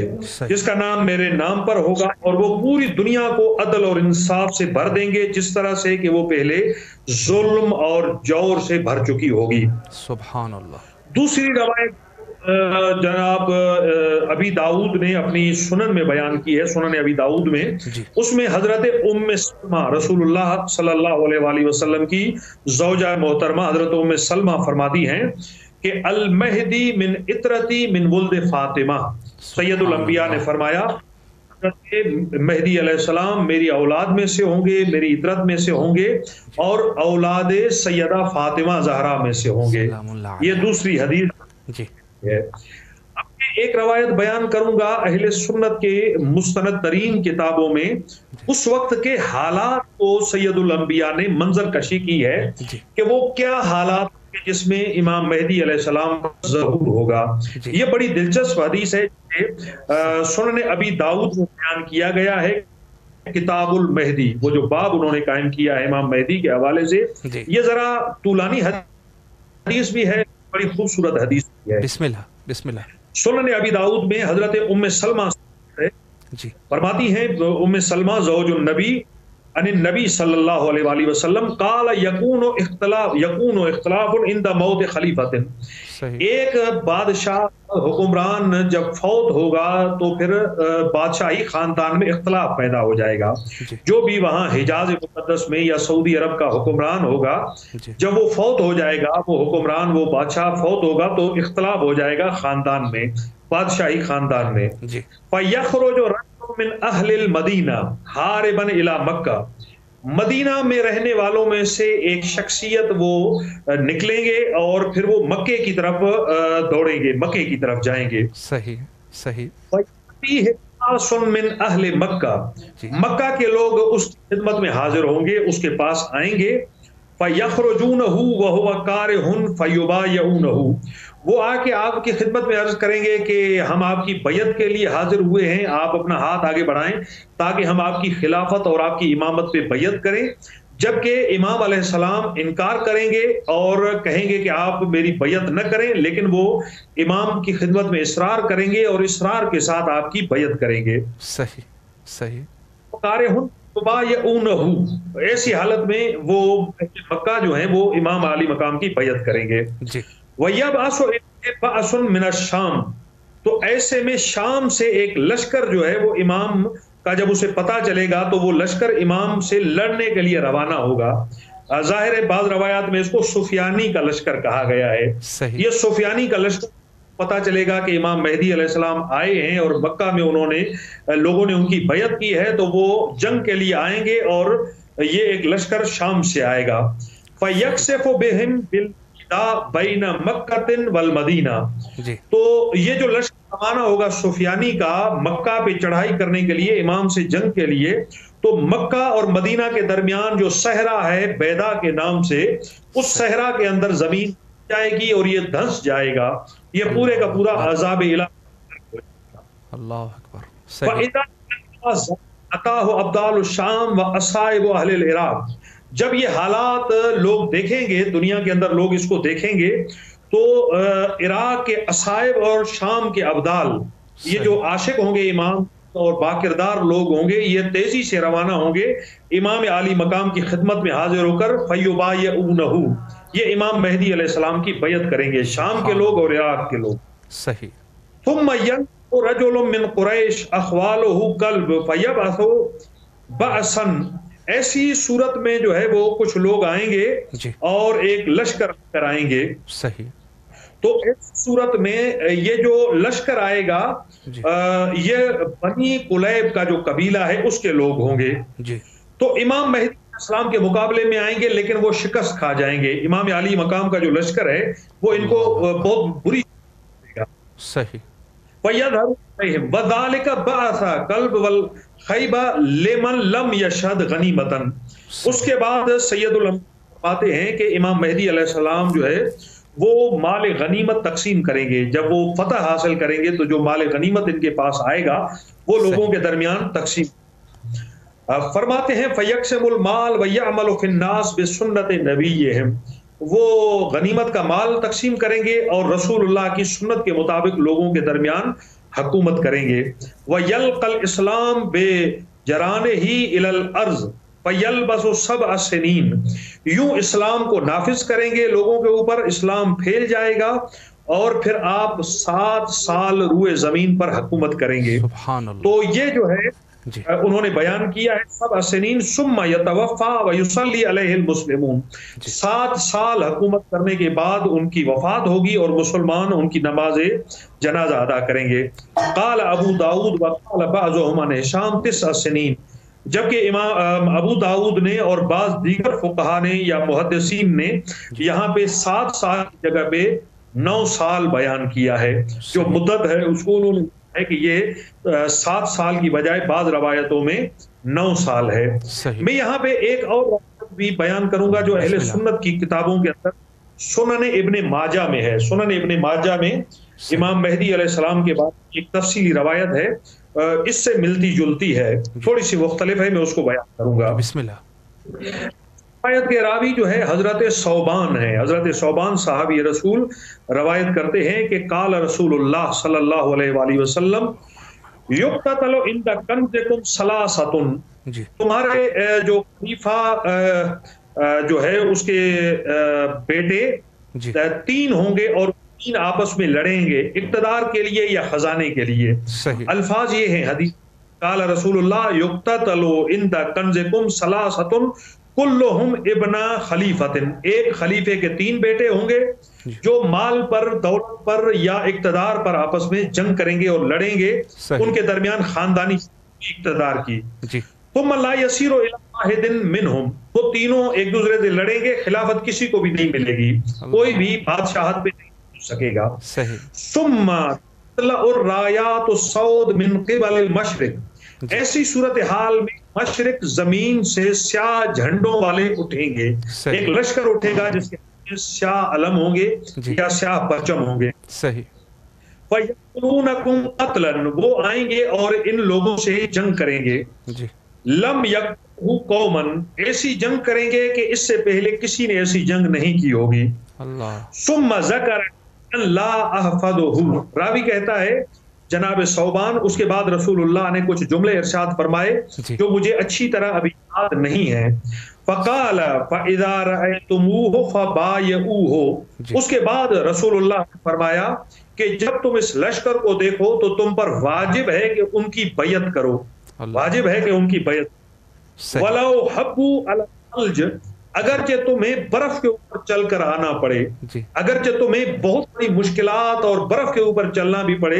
جس کا نام میرے نام پر ہوگا, اور وہ پوری دنیا کو عدل اور انصاف سے بھر دیں گے جس طرح سے کہ وہ پہلے ظلم اور جور سے بھر چکی ہوگی. سبحان اللہ. دوسری روایت جناب ابی داؤد نے اپنی سنن میں بیان کی ہے, سنن ابی داؤد میں, اس میں حضرت ام سلمہ رسول اللہ صلی اللہ علیہ وآلہ وسلم کی زوجہ محترمہ حضرت ام سلمہ فرماتی ہیں کہ المہدی من عطرتی من ولد فاطمہ, سید الانبیاء نے فرمایا مہدی علیہ السلام میری اولاد میں سے ہوں گے, میری عطرت میں سے ہوں گے, اور اولاد سیدہ فاطمہ زہرا میں سے ہوں گے. یہ دوسری حدیث ہے. ایک روایت بیان کروں گا اہل سنت کے مستند ترین کتابوں میں اس وقت کے حالات کو سید الانبیاء نے منظر کشی کی ہے کہ وہ کیا حالات جس میں امام مہدی علیہ السلام ظہور ہوگا. یہ بڑی دلچسپ حدیث ہے کہ سنن ابی داؤد میں بیان کیا گیا ہے. کتاب المہدی، وہ جو باب انہوں نے قائم کیا ہے امام مہدی کے حوالے سے، یہ ذرا طولانی حدیث بھی ہے، بڑی خوبصورت حدیث بھی ہے. بسم اللہ بسم اللہ. سنن ابی داؤد میں حضرت ام سلمہ فرماتی ہیں، ام سلمہ زوج النبی ان النبی صلی اللہ علیہ وآلہ وسلم قال یکون اختلاف عند موت خلیفۃ. ایک بادشاہ حکمران جب فوت ہوگا تو پھر بادشاہی خاندان میں اختلاف پیدا ہو جائے گا. جو بھی وہاں حجاز مقدس میں یا سعودی عرب کا حکمران ہوگا، جب وہ فوت ہو جائے گا، وہ حکمران وہ بادشاہ فوت ہوگا تو اختلاف ہو جائے گا خاندان میں، بادشاہی خاندان میں. فَيَخْرُجُ رَجُلٌ مِّنْ أَهْلِ الْمَدِينَةِ حَارِبًا إِلَى مَكَّةَ. مدینہ میں رہنے والوں میں سے ایک شخصیت وہ نکلیں گے اور پھر وہ مکے کی طرف دوڑیں گے، مکے کی طرف جائیں گے. صحیح صحیح. من اہل مکہ، مکہ کے لوگ اس کی خدمت میں حاضر ہوں گے، اس کے پاس آئیں گے. فَيَخْرُجُونَهُ وَهُوَ كَارِهٌ فَيُبَايِعُونَهُ. وہ آ کے آپ کی خدمت میں عرض کریں گے کہ ہم آپ کی بیعت کے لیے حاضر ہوئے ہیں، آپ اپنا ہاتھ آگے بڑھائیں تاکہ ہم آپ کی خلافت اور آپ کی امامت پہ بیعت کریں. جبکہ امام علیہ السلام انکار کریں گے اور کہیں گے کہ آپ میری بیعت نہ کریں، لیکن وہ امام کی خدمت میں اصرار کریں گے اور اصرار کے ساتھ آپ کی بیعت کریں گے. صحیح صحیح. ایسی حالت میں وہ مکہ جو ہیں وہ امام علی مقام کی بیعت کریں گے. وَيَبْعَثُ مِنَ الشَّامِ. تو ایسے میں شام سے ایک لشکر جو ہے وہ امام کا جب اسے پتا چلے گا تو وہ لشکر امام سے لڑنے کے لیے روانہ ہوگا. ظاہر ہے بعض روایات میں اس کو سفیانی کا لشکر کہا گیا ہے. یہ سفیانی کا لشکر پتا چلے گا کہ امام مہدی علیہ السلام آئے ہیں اور مکہ میں لوگوں نے ان کی بیعت کی ہے، تو وہ جنگ کے لیے آئیں گے اور یہ ایک لشکر شام سے آئے گا. فَيَقْسِفُ بِهِمْ بَيْنَ مَكَّةٍ وَالْمَدِينَةِ. تو یہ جو لشکر روانہ ہوگا سفیانی کا مکہ پہ چڑھائی کرنے کے لیے، امام سے جنگ کے لیے، تو مکہ اور مدینہ کے درمیان جو صحرا ہے بیدا کے نام سے، اس صحرا کے اندر زمین جائے گی اور یہ دھنس جائے گا. یہ پورے کا پورا عذاب الہی. اللہ اکبر. فَإِذَا أَتَاهُ أَبْدَالُ الشَّامِ وَأَصَائِبُ أَهْلِ الْعِرَاقِ. جب یہ حالات لوگ دیکھیں گے، دنیا کے اندر لوگ اس کو دیکھیں گے، تو عراق کے اصائب اور شام کے ابدال، یہ جو عاشق ہوں گے امام اور باکردار لوگ ہوں گے، یہ تیزی سے روانہ ہوں گے امام عالی مقام کی خدمت میں حاضر ہو کر فَيُبَايِعُونَهُ. یہ امام مہدی علیہ السلام کی بیعت کریں گے، شام کے لوگ اور عراق کے لوگ. صحیح. ثُمَّ يَنْظُرُ رَجُلٌ مِّن قُرَيْشٍ أَخْوَالُهُ كَلْبٌ فَيَبْعَثُ بَعْثًا. ایسی صورت میں جو ہے وہ کچھ لوگ آئیں گے اور ایک لشکر کر آئیں گے. صحیح. تو اس صورت میں یہ جو لشکر آئے گا یہ بنی قلیب کا جو قبیلہ ہے اس کے لوگ ہوں گے. تو امام مہدی علیہ السلام کے مقابلے میں آئیں گے لیکن وہ شکست کھا جائیں گے. امام علی مقام کا جو لشکر ہے وہ ان کو بہت بری دے گا. صحیح. وَذَلِكَ بَعَثَ قَلْبَ وَالْخَيْبَ لِمَنْ لَمْ يَشْهَدْ غَنِيمَةً. اس کے بعد سید الانبیاء فرماتے ہیں کہ امام مہدی علیہ السلام جو ہے وہ مال غنیمت تقسیم کریں گے. جب وہ فتح حاصل کریں گے تو جو مال غنیمت ان کے پاس آئے گا وہ لوگوں کے درمیان تقسیم. فرماتے ہیں فَيَقْسِمُ الْمَالَ وَيَعْمَلُ فِي النَّاسِ بِسُنَّةِ نَبِيِّهِمْ. وہ غنیمت کا مال تقسیم کریں گے اور رسول اللہ کی سنت کے مطابق لوگوں کے درمیان حکومت کریں گے. وَيَلْقَ الْإِسْلَامُ بِجَرَانِهِ إِلَى الْأَرْضِ فَيَلْبَسُ 7 سنین. یوں اسلام کو نافذ کریں گے لوگوں کے اوپر، اسلام پھیل جائے گا اور پھر آپ 7 سال روئے زمین پر حکومت کریں گے. تو یہ جو ہے انہوں نے بیان کیا ہے 7 سنین ثم یتوفا ویصلی علیہ المسلمون. 7 سال حکومت کرنے کے بعد ان کی وفات ہوگی اور مسلمان ان کی نماز جنازہ ادا کریں گے. قال ابو داؤد وقال بعضهم عن هشام 9 سنین. جبکہ امام ابو داؤد نے اور بعض دیگر فقہا نے یا محدثین نے یہاں پہ 7 سال کی جگہ پہ 9 سال بیان کیا ہے. جو مدت ہے اس کو انہوں نے ہے کہ یہ 7 سال کی بجائے بعض روایتوں میں 9 سال ہے. میں یہاں پہ ایک اور روایت بھی بیان کروں گا جو اہل سنت کی کتابوں کے اندر سنن ابن ماجہ میں ہے. سنن ابن ماجہ میں امام مہدی علیہ السلام کے بعد ایک تفصیلی روایت ہے, اس سے ملتی جلتی ہے, تھوڑی سی مختلف ہے, میں اس کو بیان کروں گا. بسم اللہ. روایت کے راوی جو ہے حضرت ثوبان ہے. حضرت ثوبان صحابی رسول روایت کرتے ہیں کہ قال رسول اللہ صلی اللہ علیہ وآلہ وسلم یقتتل عند کنزکم ثلاثۃ, تمہارے جو خلیفہ جو ہے اس کے بیٹے 3 ہوں گے اور 3 آپس میں لڑیں گے, اقتدار کے لیے یا خزانے کے لیے. الفاظ یہ ہیں حدیث, قال رسول اللہ یقتتل عند کنزکم ثلاثۃ کلہم ابن خلیفۃ, ایک خلیفے کے 3 بیٹے ہوں گے جو مال پر, دولت پر یا اقتدار پر آپس میں جنگ کریں گے اور لڑیں گے, ان کے درمیان خاندانی اقتدار کی. ثم لا يسير الى واحد منهم, وہ تینوں ایک دوسرے سے لڑیں گے, خلافت کسی کو بھی نہیں ملے گی, کوئی بھی بادشاہت پہ نہیں پہنچ سکے گا. ثم الرايات السود من قبل المشرق, ایسی صورتحال میں مشرق زمین سے سیاہ جھنڈوں والے اٹھیں گے, ایک لشکر اٹھے گا جس کے سیاہ علم ہوں گے یا سیاہ پرچم ہوں گے. فَيَقْتُلُونَكُمْ قَتْلًا, وہ آئیں گے اور ان لوگوں سے جنگ کریں گے. لم یکہو قومن, ایسی جنگ کریں گے کہ اس سے پہلے کسی نے ایسی جنگ نہیں کی ہوگی. ثم ذکر لا احفظہ, راوی کہتا ہے جناب ثوبان, اس کے بعد رسول اللہ نے کچھ جملے ارشاد فرمائے جو مجھے اچھی طرح ابھی یاد نہیں ہے. فقال فاذا رأيتموه فبايعوه, اس کے بعد رسول اللہ نے فرمایا کہ جب تم اس لشکر کو دیکھو تو تم پر واجب ہے کہ ان کی بیعت کرو, واجب ہے کہ ان کی بیعت. وَلَوْ حَبُّوا عَلَى الْثَلْجِ, اگرچہ تمہیں برف کے اوپر چل کر آنا پڑے, اگرچہ تمہیں بہت بڑی مشکلات اور برف کے اوپر چلنا بھی پڑے,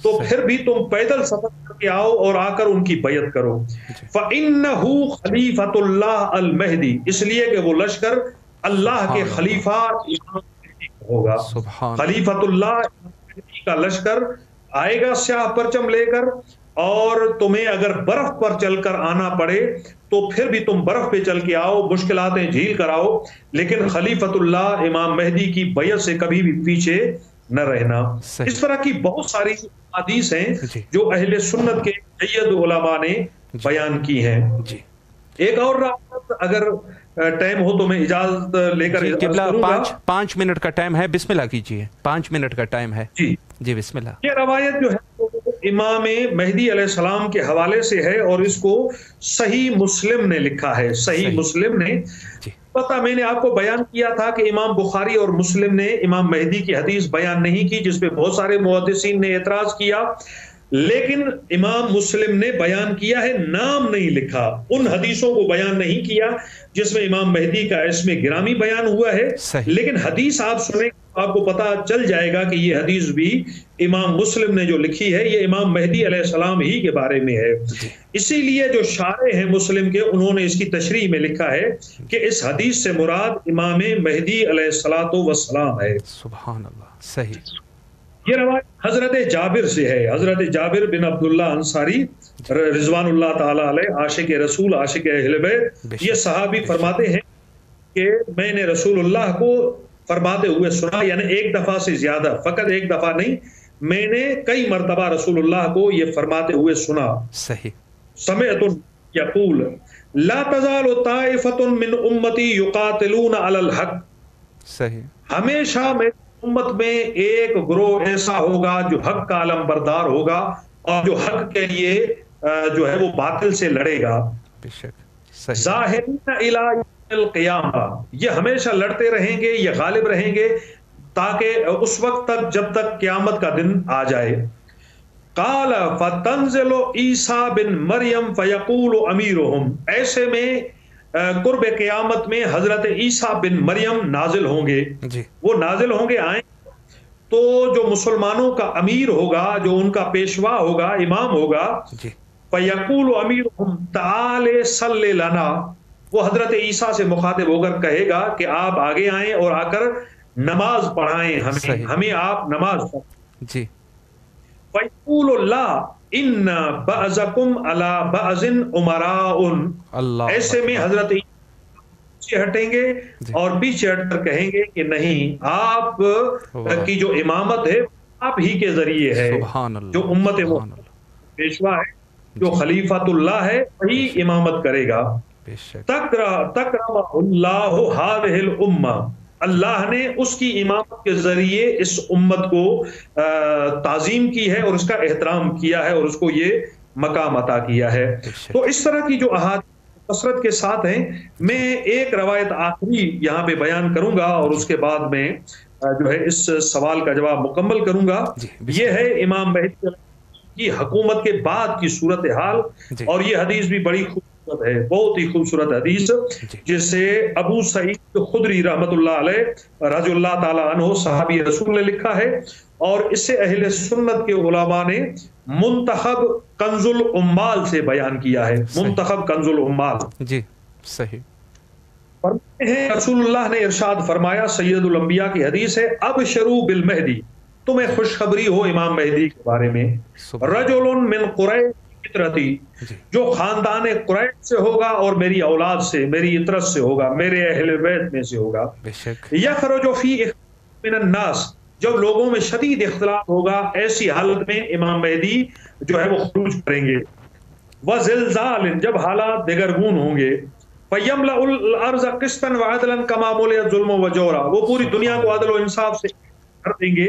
تو پھر بھی تم پیدل سفر کر کے آؤ اور آ کر ان کی بیعت کرو. فَإِنَّهُ خَلِيفَةُ اللَّهِ الْمَهْدِي, اس لیے کہ وہ لشکر اللہ کے خلیفہ امام مہدی ہوگا. خلیفۃ اللہ کا لشکر آئے گا سیاہ پرچم لے کر, اور تمہیں اگر برف پر چل کر آنا پڑے تو پھر بھی تم برف پہ چل کے آؤ, مشکلاتیں جھیل کر آؤ, لیکن خلیفۃ اللہ امام مہدی کی بیعت سے کبھی بھی پیچھے نہ رہنا. اس طرح کی بہت ساری حدیث ہیں جو اہل سنت کے جید علماء نے بیان کی ہیں. ایک اور روایت اگر ٹائم ہو تو میں اجازت لے کر 5 منٹ کا ٹائم ہے, بسم اللہ کیجیے. 5 منٹ کا ٹائم ہے. جی بسم اللہ. یہ روایت جو ہے امام مہدی علیہ السلام کے حوالے سے ہے اور اس کو صحیح مسلم نے لکھا ہے. صحیح مسلم نے, پتہ میں نے آپ کو بیان کیا تھا کہ امام بخاری اور مسلم نے امام مہدی کی حدیث بیان نہیں کی, جس پہ بہت سارے محدثین نے اعتراض کیا, لیکن امام مسلم نے بیان کیا ہے, نام نہیں لکھا, ان حدیثوں کو بیان نہیں کیا جس میں امام مہدی کا اسم گرامی بیان ہوا ہے. لیکن حدیث آپ سنیں آپ کو پتا چل جائے گا کہ یہ حدیث بھی امام مسلم نے جو لکھی ہے یہ امام مہدی علیہ السلام ہی کے بارے میں ہے. اسی لیے جو شارح ہیں مسلم کے, انہوں نے اس کی تشریح میں لکھا ہے کہ اس حدیث سے مراد امام مہدی علیہ السلام ہے. سبحان اللہ. صحیح. یہ روایت حضرت جابر سے ہے. حضرت جابر بن عبداللہ انصاری رضوان اللہ تعالی علیہ, عاشق رسول, عاشق اہل بیت, یہ صحابی فرماتے ہیں کہ میں نے رسول اللہ کو فرماتے ہوئے سنا, یعنی ایک دفعہ سے زیادہ, فقط ایک دفعہ نہیں, میں نے کئی مرتبہ رسول اللہ کو یہ فرماتے ہوئے سنا. صحیح. سمعت یقول لا تزال طائفۃ من امتی یقاتلون علی الحق. صحیح. ہمیشہ میں امت میں ایک گروہ ایسا ہوگا جو حق کا علم بردار ہوگا اور جو حق کے لیے جو ہے وہ باطل سے لڑے گا. ظاہرین الی القیامہ, یہ ہمیشہ لڑتے رہیں گے, یہ غالب رہیں گے تاکہ اس وقت تک جب تک قیامت کا دن آ جائے. قال فتنزل عیسیٰ بن مریم فیقول امیرہم, ایسے میں قرب قیامت میں حضرت عیسیٰ بن مریم نازل ہوں گے. وہ نازل ہوں گے, آئیں تو جو مسلمانوں کا امیر ہوگا, جو ان کا پیشوا ہوگا, امام ہوگا, فیقول امیرہم تعال صلی لنا, وہ حضرت عیسیٰ سے مخاطب ہو کر کہے گا کہ آپ آگے آئیں اور آ کر نماز پڑھائیں ہمیں آپ نماز پڑھائیں. جی. فیقول اللہ ان بعضکم علی بعض امراء, ایسے میں حضرت پیچھے ہٹیں گے اور پیچھے ہٹ کر کہیں گے کہ نہیں، آپ کی جو امامت ہے آپ ہی کے ذریعے ہے، جو امت محمد پیشوا ہے، جو خلیفۃ اللہ ہے، وہی امامت کرے گا۔ تکرم اللہ ہذہ الامہ، اللہ نے اس کی امامت کے ذریعے اس امت کو تعظیم کی ہے اور اس کا احترام کیا ہے اور اس کو یہ مقام عطا کیا ہے۔ تو اس طرح کی جو احادیث کثرت کے ساتھ ہیں، میں ایک روایت آخری یہاں پہ بیان کروں گا اور اس کے بعد میں جو ہے اس سوال کا جواب مکمل کروں گا۔ یہ ہے امام مہدی کی حکومت کے بعد کی صورتحال، اور یہ حدیث بھی بڑی خوبصورت ہے، بہت ہی خوبصورت حدیث، جسے ابو سعید خدری رحمۃ اللہ علیہ رضی اللہ تعالی عنہ صحابی رسول نے لکھا ہے، اور اسے اہل سنت کے علماء نے منتخب کنز العمال سے بیان کیا ہے۔ منتخب کنز العمال، جی صحیح فرماتے ہیں رسول اللہ نے ارشاد فرمایا، سید الانبیاء کی حدیث ہے، ابشروا بالمہدی، تمہیں خوشخبری ہو امام مہدی کے بارے میں، رجل من قریش فطرتی، جو خاندان قریش سے ہوگا اور میری اولاد سے، میری اطرت سے ہوگا، میرے اہل بیت میں سے ہوگا، یخرج فی من الناس، جب لوگوں میں شدید اختلاف ہوگا ایسی حالت میں امام مہدی جو ہے وہ خروج کریں گے، وزلزال، جب حالات دگرگون ہوں گے، فیملأ الارض قسطا وعدلا کما ملئت ظلم وجورا، وہ پوری دنیا کو عدل و انصاف سے بھر دیں گے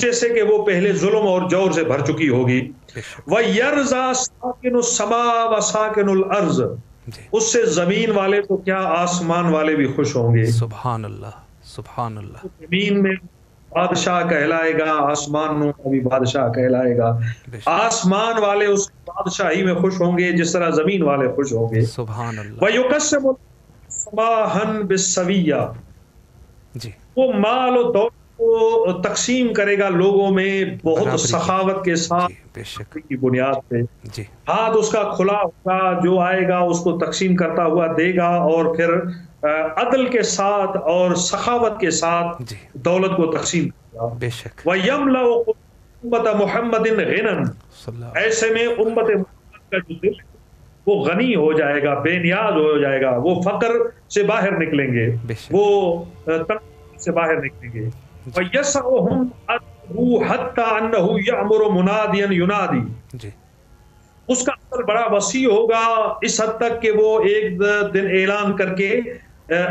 جیسے کہ وہ پہلے ظلم اور جور سے بھر چکی ہوگی، وَيَرْزَا سَاكِنُ السَّمَاء وَسَاكِنُ الْأَرْضِ، اس سے زمین والے تو کیا آسمان والے بھی خوش ہوں گے۔ سبحان اللہ، سبحان اللہ۔ زمین میں بادشاہ کہلائے گا، آسمان میں بھی بادشاہ کہلائے گا، آسمان والے اس بادشاہی میں خوش ہوں گے جس طرح زمین والے خوش ہوں گے۔ سبحان اللہ۔ وَيُقَسِّمُ السَّمَاءَ بِالسَّوِيَّةِ، وہ مال و دولت کو تقسیم کرے گا لوگوں میں بہت سخاوت کے ساتھ کی بنیاد پہ، ہاتھ اس کا کھلا ہوگا، جو آئے گا اس کو تقسیم کرتا ہوا دے گا، اور پھر عدل کے ساتھ اور سخاوت کے ساتھ دولت کو تقسیم کرے گا۔ وَيَمْلَأُ أُمَّةَ مُحَمَّدٍ غِنًا، ایسے میں امت محمد کا جو دل وہ غنی ہو جائے گا، بے نیاز ہو جائے گا، وہ فقر سے باہر نکلیں گے، وہ تنگ سے باہر نکلیں گے۔ وَيَسْعُهُمْ أَدْهُ حَتَّى أَنَّهُ يَأْمُرُ مُنَادِيًا يُنَادِي، اس کا اثر بڑا وسیع ہوگا اس حد تک کہ وہ ایک دن اعلان کر کے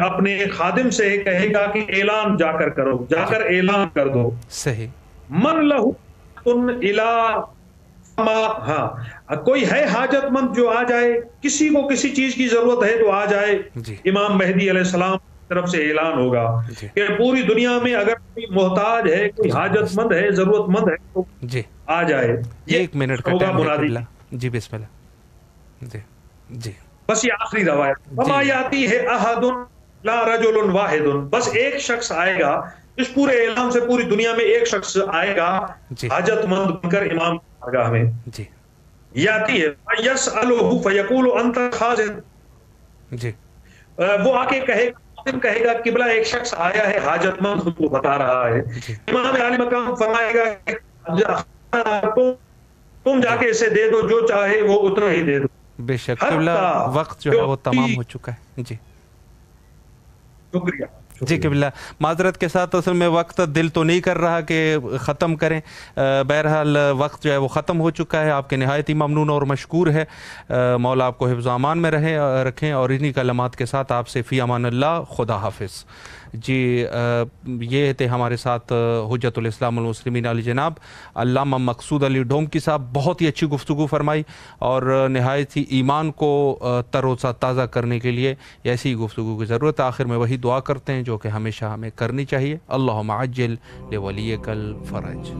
اپنے خادم سے کہے گا کہ اعلان جا کر کرو، جا کر اعلان کر دو۔ صحیح۔ من لَهُ إِلَى ما، ہاں کوئی ہے حاجت مند جو آ جائے، کسی کو کسی چیز کی ضرورت ہے تو آ جائے، امام مہدی علیہ السلام طرف سے اعلان ہوگا کہ پوری دنیا میں اگر کوئی محتاج ہے، کوئی حاجت مند ہے، ضرورت مند ہے تو آ جائے۔ ایک منٹ کا ٹائم ہے، جی بسم اللہ۔ جی جی بس یہ آخری روایت، وما یاتی ہے احد لا رجل واحد، بس ایک شخص آئے گا، اس پورے اعلان سے پوری دنیا میں ایک شخص آئے گا حاجت مند بن کر امام کی بارگاہ میں، یاتی ہے یسألہ فیقول انت خازن، جی وہ آ کے کہے گا قبلہ ایک شخص آیا ہے حاجت مند کو بتا رہا ہے، امام عالی مقام فرمائے گا تم جا کے اسے دے دو، جو چاہے وہ اتنا ہی دے دو۔ بے شک قبلہ وقت جو ہے وہ تمام ہو چکا ہے۔ جی شکریہ۔ جی قبلہ معذرت کے ساتھ اصل میں وقت دل تو نہیں کر رہا کہ ختم کریں، بہرحال وقت جو ہے وہ ختم ہو چکا ہے۔ آپ کے نہایت ہی ممنون اور مشکور ہے، مولا آپ کو حفظ و امان میں رکھیں، اور انہی کلمات کے ساتھ آپ سے فی امان اللہ، خدا حافظ۔ جی یہ تھے ہمارے ساتھ حجت الاسلام والمسلمین علی جناب علامہ مقصود علی ڈھونکی صاحب، بہت ہی اچھی گفتگو فرمائی اور نہایت ہی ایمان کو تر و تازہ کرنے کے لیے ایسی گفتگو کی ضرورت ہے۔ آخر میں وہی دعا کرتے ہیں جو کہ ہمیشہ ہمیں کرنی چاہیے، اللہم عجل لولیک الفرج۔